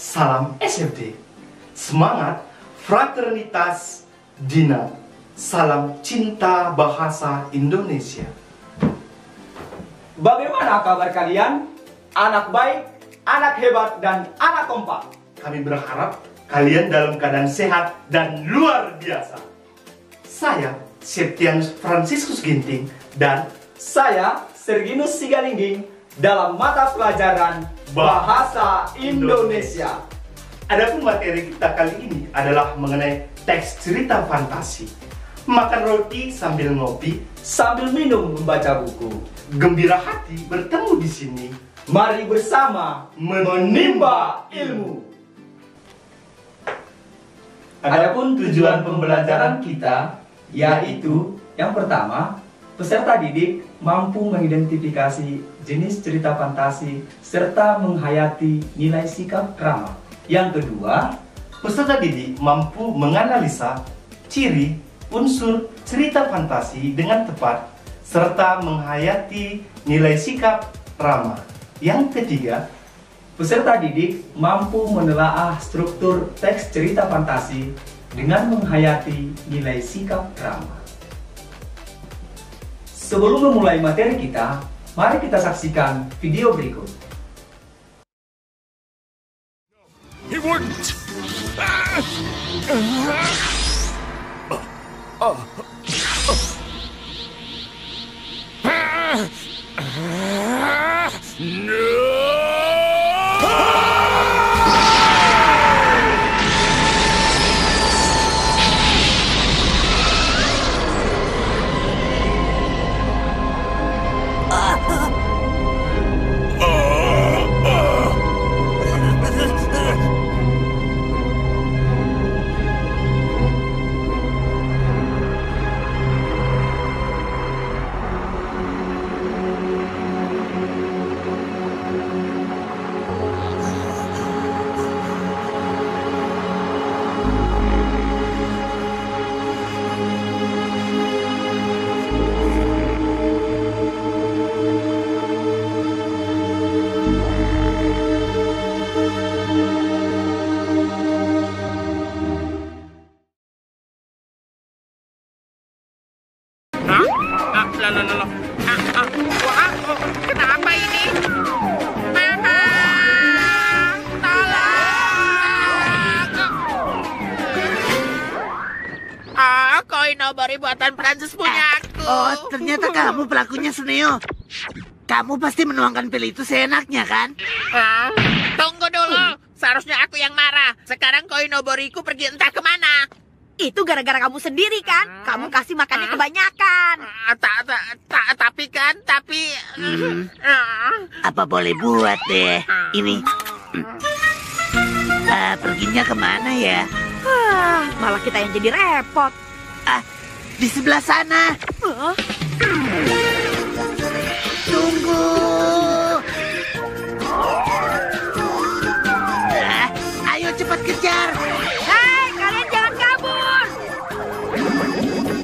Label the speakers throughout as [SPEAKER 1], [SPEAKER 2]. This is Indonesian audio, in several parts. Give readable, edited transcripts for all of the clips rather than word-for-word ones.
[SPEAKER 1] Salam SFD. Semangat, fraternitas, Dina. Salam cinta bahasa Indonesia.
[SPEAKER 2] Bagaimana kabar kalian? Anak baik, anak hebat, dan anak kompak.
[SPEAKER 1] Kami berharap kalian dalam keadaan sehat dan luar biasa. Saya, Septianus Franciscus Ginting, dan
[SPEAKER 2] Saya, Serginus Sigalingging, dalam mata pelajaran Bahasa Indonesia.
[SPEAKER 1] adapun materi kita kali ini adalah mengenai teks cerita fantasi. Makan roti sambil ngopi,
[SPEAKER 2] Sambil minum membaca buku,
[SPEAKER 1] gembira hati bertemu di sini.
[SPEAKER 2] mari bersama menimba ilmu. Adapun tujuan pembelajaran kita yaitu yang pertama, peserta didik mampu mengidentifikasi jenis cerita fantasi serta menghayati nilai sikap ramah. Yang kedua,
[SPEAKER 1] Peserta didik mampu menganalisa ciri unsur cerita fantasi dengan tepat serta menghayati nilai sikap ramah. Yang ketiga,
[SPEAKER 2] peserta didik mampu menelaah struktur teks cerita fantasi dengan menghayati nilai sikap ramah. Sebelum memulai materi kita, mari kita saksikan video berikut.
[SPEAKER 3] He wouldn't!
[SPEAKER 4] Wah, kenapa ini? Mama, tolong! Koin Nobori buatan Prancis punya aku.
[SPEAKER 5] Oh, ternyata kamu pelakunya, Suneo. Kamu pasti menuangkan pil itu seenaknya, kan?
[SPEAKER 4] Tunggu dulu, seharusnya aku yang marah. Sekarang koin Noboriku pergi entah kemana.
[SPEAKER 6] Itu gara-gara kamu sendiri kan? Kamu kasih makannya kebanyakan.
[SPEAKER 4] Tapi
[SPEAKER 5] Apa boleh buat deh? Ini. Perginya kemana ya?
[SPEAKER 6] Malah kita yang jadi repot.
[SPEAKER 5] Di sebelah sana. Tunggu. Ayo cepat kejar.
[SPEAKER 6] Hei, kalian jangan kabur.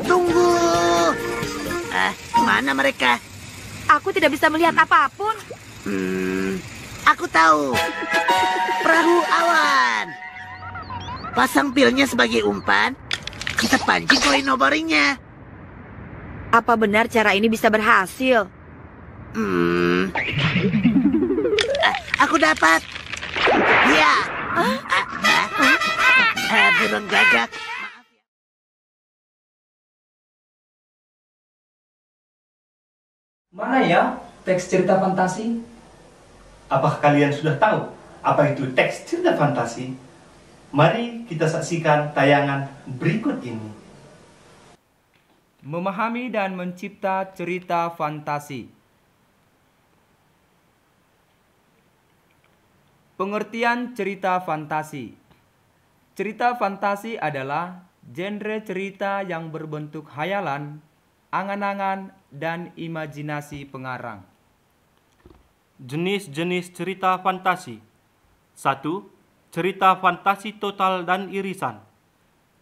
[SPEAKER 5] Tunggu. Mana mereka?
[SPEAKER 6] Aku tidak bisa melihat apapun.
[SPEAKER 5] Aku tahu. Perahu awan. Pasang pilnya sebagai umpan. Kita pancing koin Noborinya.
[SPEAKER 6] Apa benar cara ini bisa berhasil?
[SPEAKER 5] Aku dapat. Ya. Burung gagak.
[SPEAKER 2] Mana ya teks cerita fantasi?
[SPEAKER 1] apakah kalian sudah tahu apa itu teks cerita fantasi? Mari kita saksikan tayangan berikut ini.
[SPEAKER 7] Memahami dan mencipta cerita fantasi. Pengertian cerita fantasi. Cerita fantasi adalah genre cerita yang berbentuk hayalan, angan-angan, dan imajinasi pengarang.
[SPEAKER 8] Jenis-jenis cerita fantasi. 1. Cerita fantasi total dan irisan.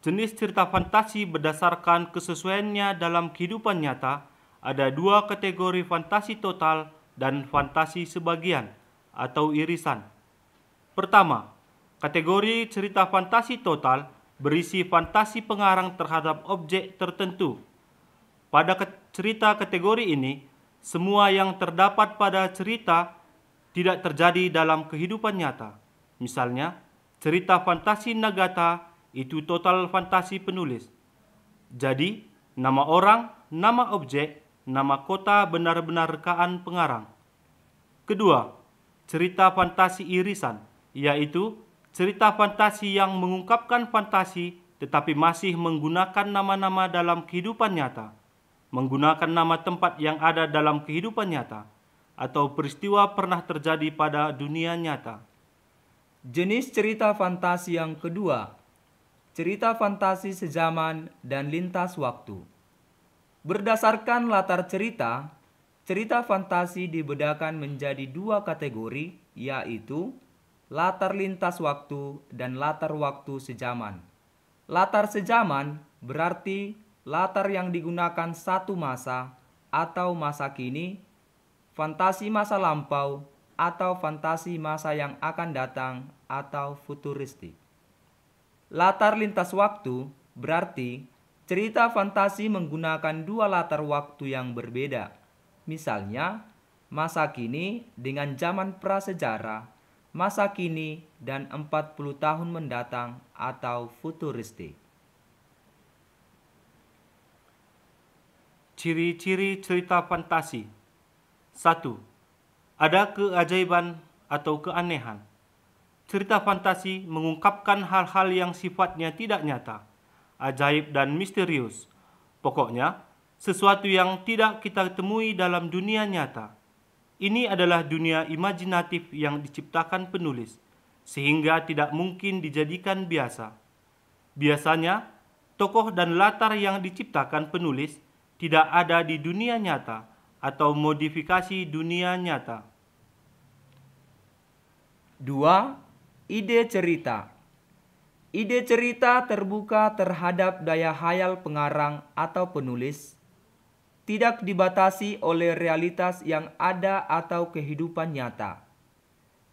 [SPEAKER 8] Jenis cerita fantasi berdasarkan kesesuaiannya dalam kehidupan nyata. Ada dua kategori fantasi total dan fantasi sebagian atau irisan. Pertama, Kategori cerita fantasi total berisi fantasi pengarang terhadap objek tertentu. Pada cerita kategori ini, semua yang terdapat pada cerita tidak terjadi dalam kehidupan nyata. Misalnya, cerita fantasi Nagata itu total fantasi penulis. Jadi, nama orang, nama objek, nama kota benar-benar rekaan pengarang. Kedua, cerita fantasi irisan, yaitu cerita fantasi yang mengungkapkan fantasi tetapi masih menggunakan nama-nama dalam kehidupan nyata, menggunakan nama tempat yang ada dalam kehidupan nyata, atau peristiwa pernah terjadi pada dunia nyata.
[SPEAKER 7] Jenis cerita fantasi yang kedua, cerita fantasi sezaman dan lintas waktu. Berdasarkan latar cerita, cerita fantasi dibedakan menjadi dua kategori, yaitu latar lintas waktu dan latar waktu sejaman. Latar sejaman berarti latar yang digunakan satu masa atau masa kini, fantasi masa lampau, atau fantasi masa yang akan datang atau futuristik. Latar lintas waktu berarti cerita fantasi menggunakan dua latar waktu yang berbeda. Misalnya, masa kini dengan zaman prasejarah, masa kini dan 40 tahun mendatang atau futuristik.
[SPEAKER 8] Ciri-ciri cerita fantasi. 1. Ada keajaiban atau keanehan. Cerita fantasi mengungkapkan hal-hal yang sifatnya tidak nyata, ajaib dan misterius. Pokoknya, sesuatu yang tidak kita temui dalam dunia nyata. Ini adalah dunia imajinatif yang diciptakan penulis, sehingga tidak mungkin dijadikan biasa. Biasanya, tokoh dan latar yang diciptakan penulis tidak ada di dunia nyata atau modifikasi dunia nyata.
[SPEAKER 7] 2. Ide cerita. Ide cerita terbuka terhadap daya hayal pengarang atau penulis, tidak dibatasi oleh realitas yang ada atau kehidupan nyata.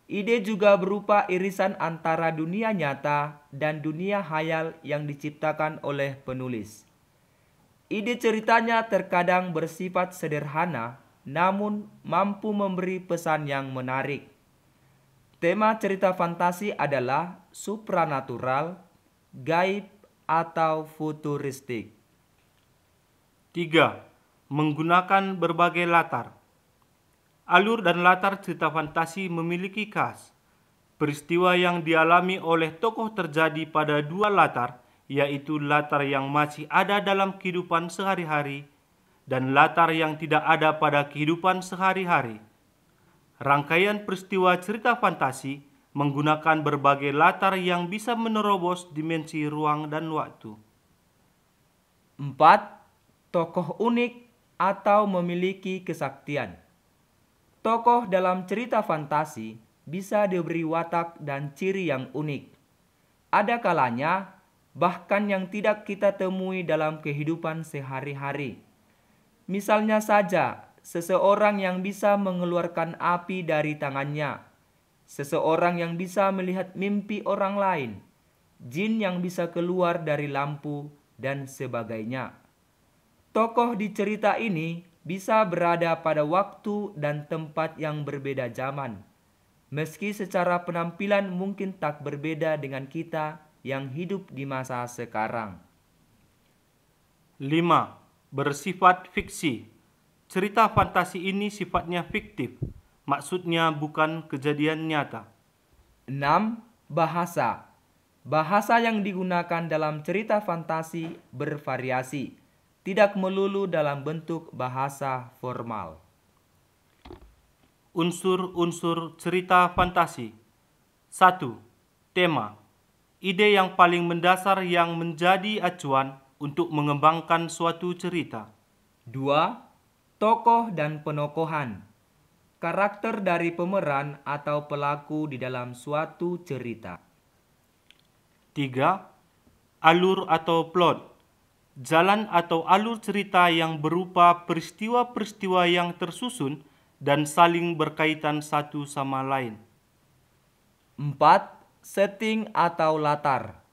[SPEAKER 7] Ide juga berupa irisan antara dunia nyata dan dunia hayal yang diciptakan oleh penulis. Ide ceritanya terkadang bersifat sederhana, namun mampu memberi pesan yang menarik. Tema cerita fantasi adalah supranatural, gaib, atau futuristik.
[SPEAKER 8] 3. Menggunakan berbagai latar. Alur dan latar cerita fantasi memiliki khas. Peristiwa yang dialami oleh tokoh terjadi pada dua latar, yaitu latar yang masih ada dalam kehidupan sehari-hari dan latar yang tidak ada pada kehidupan sehari-hari. Rangkaian peristiwa cerita fantasi menggunakan berbagai latar yang bisa menerobos dimensi ruang dan waktu.
[SPEAKER 7] 4. Tokoh unik atau memiliki kesaktian. Tokoh dalam cerita fantasi bisa diberi watak dan ciri yang unik. Ada kalanya bahkan yang tidak kita temui dalam kehidupan sehari-hari. Misalnya saja, seseorang yang bisa mengeluarkan api dari tangannya, seseorang yang bisa melihat mimpi orang lain, jin yang bisa keluar dari lampu, dan sebagainya. Tokoh di cerita ini bisa berada pada waktu dan tempat yang berbeda zaman, meski secara penampilan mungkin tak berbeda dengan kita yang hidup di masa sekarang.
[SPEAKER 8] 5. Bersifat fiksi. Cerita fantasi ini sifatnya fiktif, maksudnya bukan kejadian nyata.
[SPEAKER 7] 6. Bahasa. Bahasa yang digunakan dalam cerita fantasi bervariasi, tidak melulu dalam bentuk bahasa formal.
[SPEAKER 8] Unsur-unsur cerita fantasi. 1. Tema. Ide yang paling mendasar yang menjadi acuan untuk mengembangkan suatu cerita.
[SPEAKER 7] 2. Tokoh dan penokohan. Karakter dari pemeran atau pelaku di dalam suatu cerita.
[SPEAKER 8] 3. Alur atau plot. Jalan atau alur cerita yang berupa peristiwa-peristiwa yang tersusun dan saling berkaitan satu sama lain.
[SPEAKER 7] 4. setting atau latar.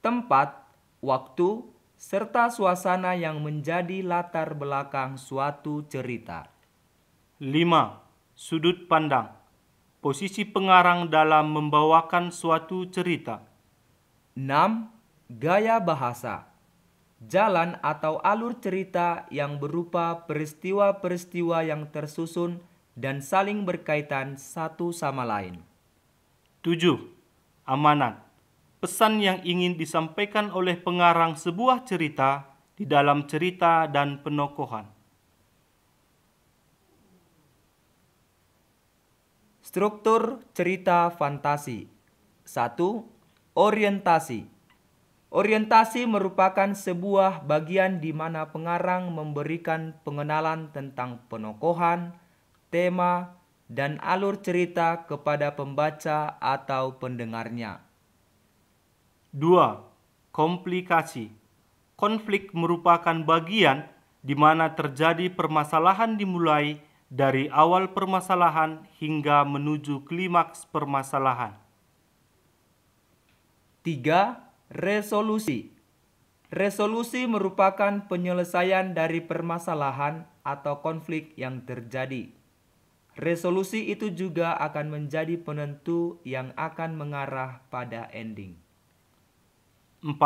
[SPEAKER 7] Tempat, waktu, serta suasana yang menjadi latar belakang suatu cerita.
[SPEAKER 8] 5. Sudut pandang. Posisi pengarang dalam membawakan suatu cerita.
[SPEAKER 7] 6. Gaya bahasa. Jalan atau alur cerita yang berupa peristiwa-peristiwa yang tersusun dan saling berkaitan satu sama lain.
[SPEAKER 8] 7. Amanat. Pesan yang ingin disampaikan oleh pengarang sebuah cerita di dalam cerita dan penokohan.
[SPEAKER 7] Struktur cerita fantasi. 1. Orientasi. Orientasi merupakan sebuah bagian di mana pengarang memberikan pengenalan tentang penokohan, tema, dan alur cerita kepada pembaca atau pendengarnya.
[SPEAKER 8] 2. Komplikasi. Konflik merupakan bagian di mana terjadi permasalahan dimulai dari awal permasalahan hingga menuju klimaks permasalahan.
[SPEAKER 7] 3. Resolusi. Resolusi merupakan penyelesaian dari permasalahan atau konflik yang terjadi. Resolusi itu juga akan menjadi penentu yang akan mengarah pada ending.
[SPEAKER 8] 4.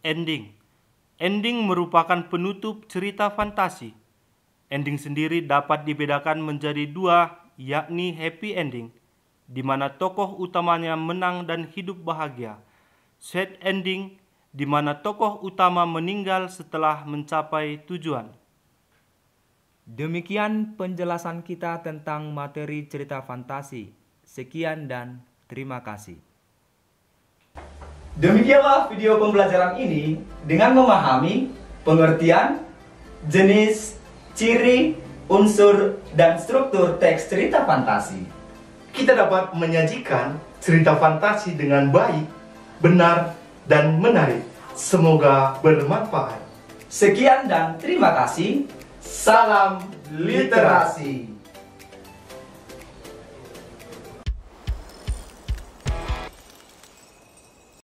[SPEAKER 8] Ending. Ending merupakan penutup cerita fantasi. Ending sendiri dapat dibedakan menjadi dua, yakni happy ending, di mana tokoh utamanya menang dan hidup bahagia. Sad ending, di mana tokoh utama meninggal setelah mencapai tujuan.
[SPEAKER 7] Demikian penjelasan kita tentang materi cerita fantasi. Sekian dan terima kasih.
[SPEAKER 2] Demikianlah video pembelajaran ini dengan memahami pengertian, jenis, ciri, unsur, dan struktur teks cerita fantasi.
[SPEAKER 1] Kita dapat menyajikan cerita fantasi dengan baik, benar, dan menarik. Semoga bermanfaat.
[SPEAKER 2] Sekian dan terima kasih. Salam literasi.